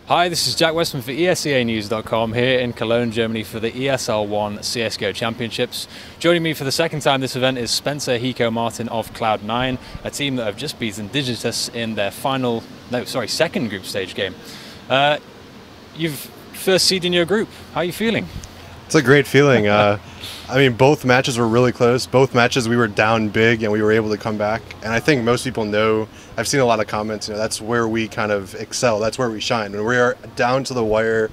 Hi, this is Jack Westman for ESEAnews.com here in Cologne, Germany for the ESL One CSGO Championships. Joining me for the second time this event is Spencer Hiko Martin of Cloud9, a team that have just beaten Dignitas in their second group stage game. You've first seed in your group. How are you feeling? It's a great feeling. I mean, both matches were really close. Both matches we were down big and we were able to come back. And I think most people know, I've seen a lot of comments, that's where we kind of excel. That's where we shine. When we are down to the wire,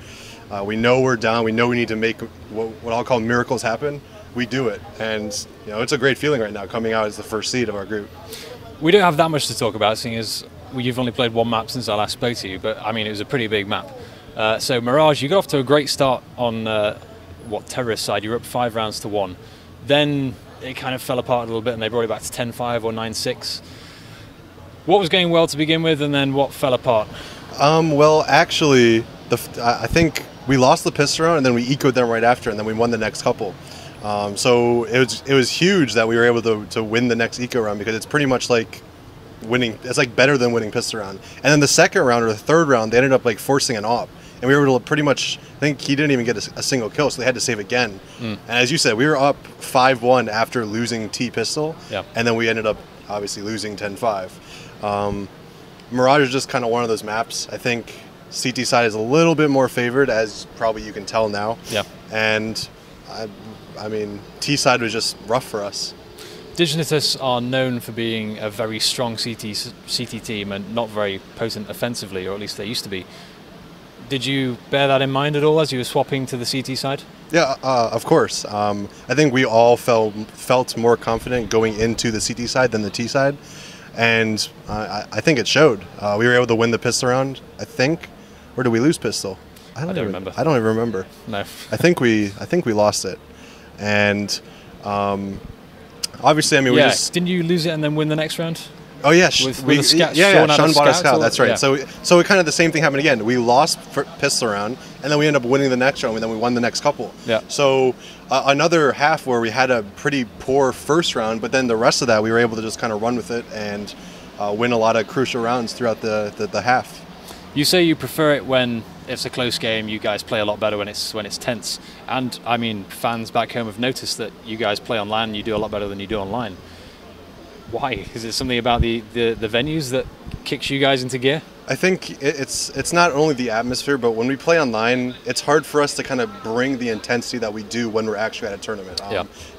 we know we're down. We know we need to make what I'll call miracles happen. We do it. And, it's a great feeling right now coming out as the first seed of our group. We don't have that much to talk about, seeing as you've only played one map since I last spoke to you. But, I mean, it was a pretty big map. So, Mirage, you got off to a great start on Terrorist side. You were up 5 rounds to 1. Then it kind of fell apart a little bit and they brought it back to 10-5 or 9-6. What was going well to begin with and then what fell apart? Well, actually, I think we lost the pistol round and then we ecoed them right after and then we won the next couple. So it was huge that we were able to win the next eco round because it's pretty much like winning. It's like better than winning pistol round. And then the second round or the third round, they ended up like forcing an op. And we were able to pretty much, I think he didn't even get a single kill, so they had to save again. And as you said, we were up 5-1 after losing T-Pistol, and then we ended up obviously losing 10-5. Mirage is just kind of one of those maps. I think CT side is a little bit more favored, as probably you can tell now. And I mean, T side was just rough for us. Dignitas are known for being a very strong CT team and not very potent offensively, or at least they used to be. Did you bear that in mind at all as you were swapping to the CT side? Yeah, of course. I think we all felt more confident going into the CT side than the T side, and I think it showed. We were able to win the pistol round, I think. Or did we lose pistol? I don't remember. I don't even remember. No. I think we lost it, and obviously, I mean, didn't you lose it and then win the next round? Oh yeah, Sean bought a scout. That's right. Yeah. So kind of the same thing happened again. We lost pistol round, and then we ended up winning the next round, and then we won the next couple. Yeah. So another half where we had a pretty poor first round, but then the rest of that we were able to just kind of run with it and win a lot of crucial rounds throughout the half. You say you prefer it when it's a close game. You guys play a lot better when it's tense. And I mean, fans back home have noticed that you guys play on LAN. You do a lot better than you do online. Why? Is it something about the venues that kicks you guys into gear? I think it's not only the atmosphere, but when we play online, it's hard for us to kind of bring the intensity that we do when we're actually at a tournament.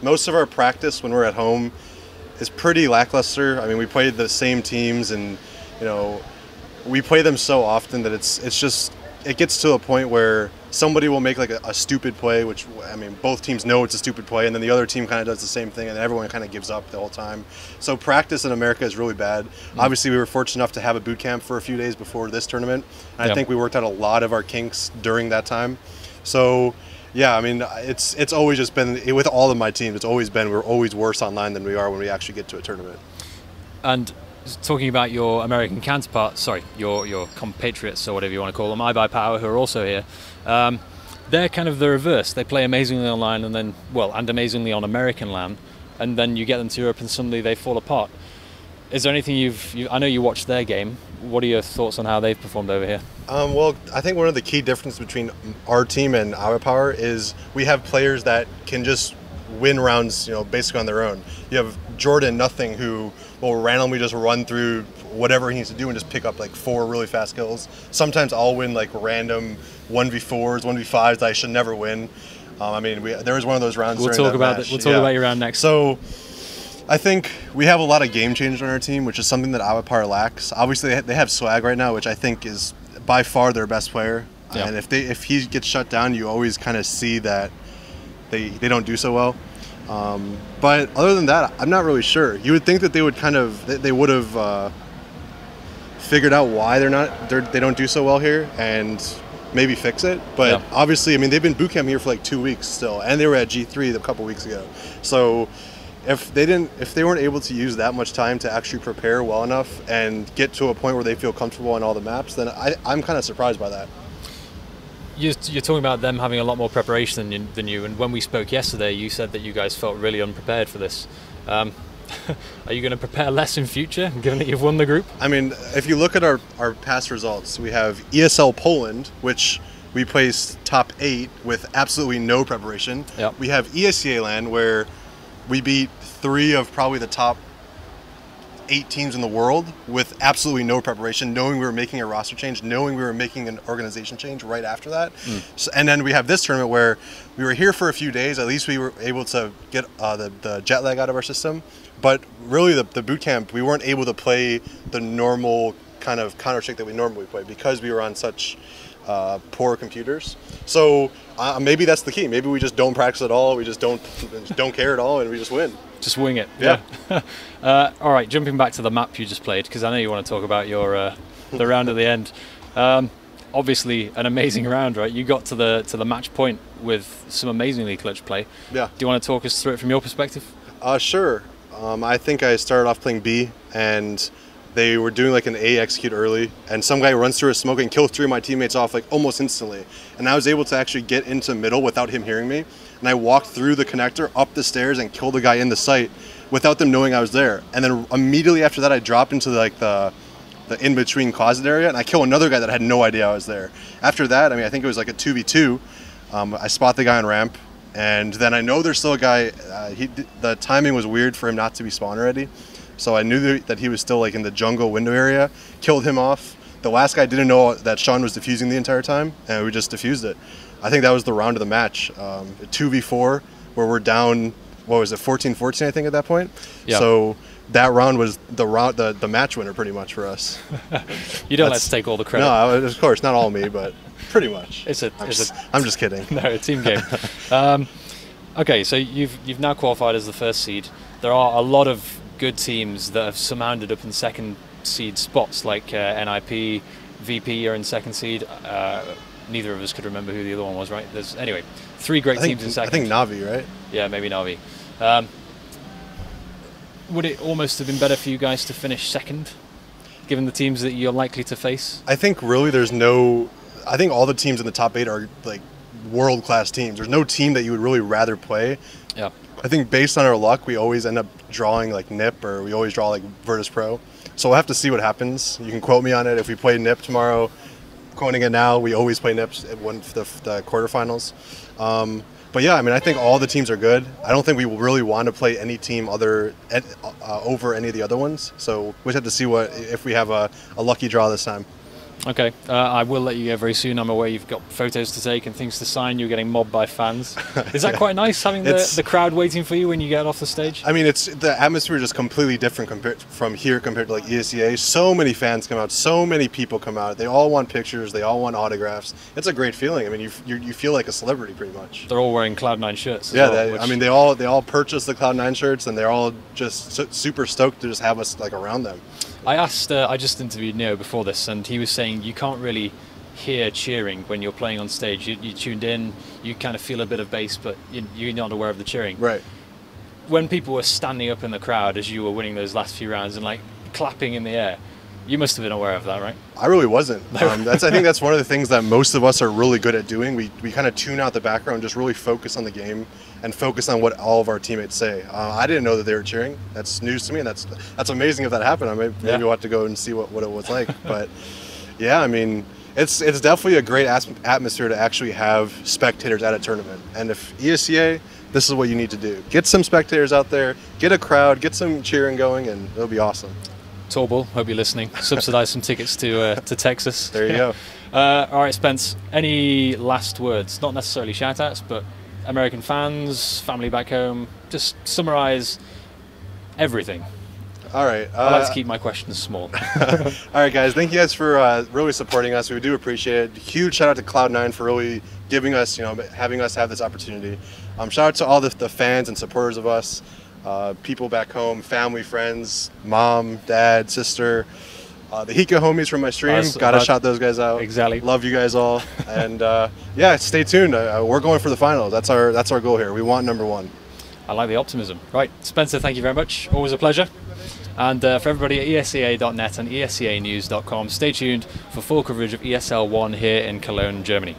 Most of our practice when we're at home is pretty lackluster. I mean, we play the same teams, and we play them so often that it gets to a point where somebody will make like a stupid play, which, I mean, both teams know it's a stupid play, and then the other team kind of does the same thing, and everyone kind of gives up the whole time. So practice in America is really bad. Obviously, we were fortunate enough to have a boot camp for a few days before this tournament, and I think we worked out a lot of our kinks during that time. So, yeah, I mean, it's always just been, with all of my teams, it's always been, we're always worse online than we are when we actually get to a tournament. And talking about your American counterparts, your compatriots or whatever you want to call them, iBuyPower, who are also here, they're kind of the reverse. They play amazingly online and amazingly on American LAN, and then you get them to Europe and suddenly they fall apart. Is there anything I know you watched their game. What are your thoughts on how they've performed over here? Well, I think one of the key differences between our team and iBuyPower is we have players that can just win rounds, basically on their own. You have Jordan Nothing, who will randomly just run through whatever he needs to do and just pick up like 4 really fast kills. Sometimes I'll win like random 1v4s, 1v5s that I should never win. I mean, there was one of those rounds. We'll talk about your round next. So I think we have a lot of game changers on our team, which is something that iBuyPower lacks. Obviously, they have Swag right now, which I think is by far their best player. And if he gets shut down, you always kind of see that they don't do so well. But other than that, I'm not really sure. You would think that they would have figured out why they don't do so well here and maybe fix it. But obviously, I mean, they've been boot camping here for like 2 weeks still, and they were at G3 a couple weeks ago. So if they weren't able to use that much time to actually prepare well enough and get to a point where they feel comfortable on all the maps, then I'm kind of surprised by that. You're talking about them having a lot more preparation than you, and when we spoke yesterday, you said that you guys felt really unprepared for this. Are you going to prepare less in future, given that you've won the group? I mean, if you look at our past results, we have ESL Poland, which we placed top 8 with absolutely no preparation. Yep. We have ESCA LAN, where we beat 3 of probably the top 8 teams in the world with absolutely no preparation, knowing we were making a roster change, knowing we were making an organization change right after that. So, and then we have this tournament where we were here for a few days. At least we were able to get the jet lag out of our system. But really, the boot camp, we weren't able to play the normal kind of Counter-Strike that we normally play because we were on such poor computers. So maybe that's the key. Maybe we just don't practice at all. We just don't care at all, and we just win. Just wing it. Yeah. All right, jumping back to the map you just played, because I know you want to talk about your the round at the end. Obviously, an amazing round, right? You got to the match point with some amazingly clutch play. Yeah. Do you want to talk us through it from your perspective? Sure. I think I started off playing B, and they were doing like an A execute early, and some guy runs through a smoke and kills 3 of my teammates off like almost instantly. And I was able to actually get into middle without him hearing me. And I walked through the connector, up the stairs, and killed the guy in the site without them knowing I was there. And then immediately after that, I dropped into like the in-between closet area, and I killed another guy that had no idea I was there. After that, I mean, I think it was like a 2v2. I spot the guy on ramp, and then I know there's still a guy. The timing was weird for him not to be spawn already. So I knew that he was still like in the jungle window area, killed him off. The last guy didn't know that Sean was defusing the entire time, and we just defused it. I think that was the round of the match, 2v4, where we're down, what was it, 14-14 I think at that point? Yeah. So that round was the match winner pretty much for us. You don't let's take all the credit. No, of course, not all me, but pretty much. I'm just kidding. No, a team game. Okay, so you've now qualified as the first seed. There are a lot of good teams that have surmounded up in second seed spots, like NIP, VP are in second seed. Neither of us could remember who the other one was, right? There's anyway 3 great teams in second. I think Navi, right? Yeah, maybe Navi. Would it almost have been better for you guys to finish second, given the teams that you're likely to face? I think really I think all the teams in the top 8 are like world-class teams. There's no team that you would really rather play. Yeah. I think based on our luck, we always end up drawing like NIP, or we always draw like Virtus Pro. So we'll have to see what happens. You can quote me on it. If we play NIP tomorrow, quoting it now, we always play NIPs at the quarterfinals. But yeah, I mean, I think all the teams are good. I don't think we really want to play any team over any of the other ones. So we just have to see if we have a lucky draw this time. Okay, I will let you go very soon. I'm aware you've got photos to take and things to sign. You're getting mobbed by fans. Is that quite nice, having the crowd waiting for you when you get off the stage? I mean, the atmosphere is just completely different compared to like ESCA. So many fans come out. So many people come out. They all want pictures. They all want autographs. It's a great feeling. I mean, you feel like a celebrity pretty much. They're all wearing Cloud9 shirts. Yeah, I mean, they all purchase the Cloud9 shirts, and they're all just super stoked to just have us like around them. I just interviewed Neo before this, and he was saying you can't really hear cheering when you're playing on stage. You tuned in, you kind of feel a bit of bass, but you're not aware of the cheering. Right. When people were standing up in the crowd as you were winning those last few rounds and like clapping in the air, you must have been aware of that, right? I really wasn't. I think that's one of the things that most of us are really good at doing. We kind of tune out the background, just really focus on the game and focus on what all of our teammates say. I didn't know that they were cheering. That's news to me, and that's amazing if that happened. Maybe we'll have to go and see what it was like. But yeah, I mean, it's definitely a great atmosphere to actually have spectators at a tournament. And if ESCA, this is what you need to do. Get some spectators out there, get a crowd, get some cheering going, and it'll be awesome. Torbull, hope you're listening. Subsidize some tickets to Texas. There you go. All right, Spence, any last words? Not necessarily shout-outs, but American fans, family back home. Just summarize everything. All right. I like to keep my questions small. All right, guys. Thank you guys for really supporting us. We do appreciate it. Huge shout out to Cloud9 for really giving us, having us have this opportunity. Shout out to all the fans and supporters of us. People back home, family, friends, mom, dad, sister, the Hiko homies from my stream. Gotta shout those guys out. Exactly. Love you guys all. And yeah, stay tuned. We're going for the finals. That's our goal here. We want #1. I like the optimism. Right, Spencer, thank you very much. Always a pleasure. And for everybody at esca.net and escanews.com, stay tuned for full coverage of ESL One here in Cologne, Germany.